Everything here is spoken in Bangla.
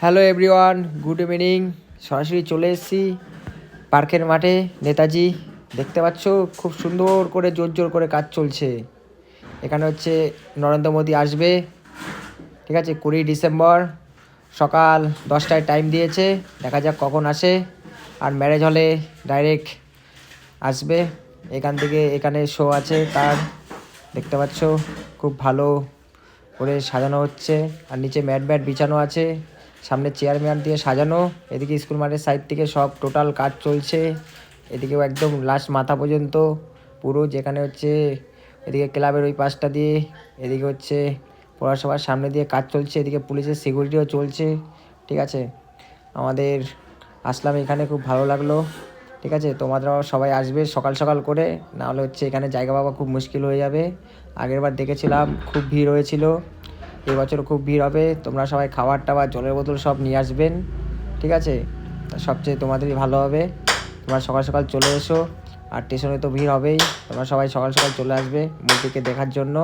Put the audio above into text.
Hello everyone, good evening. সরাসরি চলে এসেছি পার্কের মাঠে। নেতাজি দেখতে পাচ্ছ, খুব সুন্দর করে জোর করে কাজ চলছে। এখানে হচ্ছে নরেন্দ্র মোদী আসবে, ঠিক আছে, 20 ডিসেম্বর সকাল 10টায় টাইম দিয়েছে। দেখা যাক কখন আসে। আর ম্যারেজ হলে ডাইরেক্ট আসবে। এখান থেকে এখানে শো আছে তার, দেখতে পাচ্ছ খুব ভালো করে সাজানো হচ্ছে। আর নিচে ম্যাট বিছানো আছে, সামনে চেয়ার দিয়ে সাজানো। এদিকে স্কুল মাঠের সাইড থেকে সব টোটাল কাজ চলছে। এদিকেও একদম লাস্ট মাথা পর্যন্ত পুরো, যেখানে হচ্ছে এদিকে ক্লাবের ওই পাশটা দিয়ে, এদিকে হচ্ছে পৌরসভার সামনে দিয়ে কাজ চলছে। এদিকে পুলিশের সিকিউরিটিও চলছে, ঠিক আছে। আমাদের আসলাম এখানে, খুব ভালো লাগলো, ঠিক আছে। তোমরাও সবাই আসবে সকাল সকাল করে, নাহলে হচ্ছে এখানে জায়গা পাওয়া খুব মুশকিল হয়ে যাবে। আগেরবার দেখেছিলাম খুব ভিড় হয়েছিল, এবছর খুব ভিড় হবে। তোমরা সবাই খাবার টাবার জলের বোতল সব নিয়ে আসবেন, ঠিক আছে। সবচেয়ে তোমাদেরই ভালো হবে। তোমরা সকাল সকাল চলে এসো। আর স্টেশনে তো ভিড় হবেই, তোমরা সবাই সকাল সকাল চলে আসবে মূর্তিকে দেখার জন্য।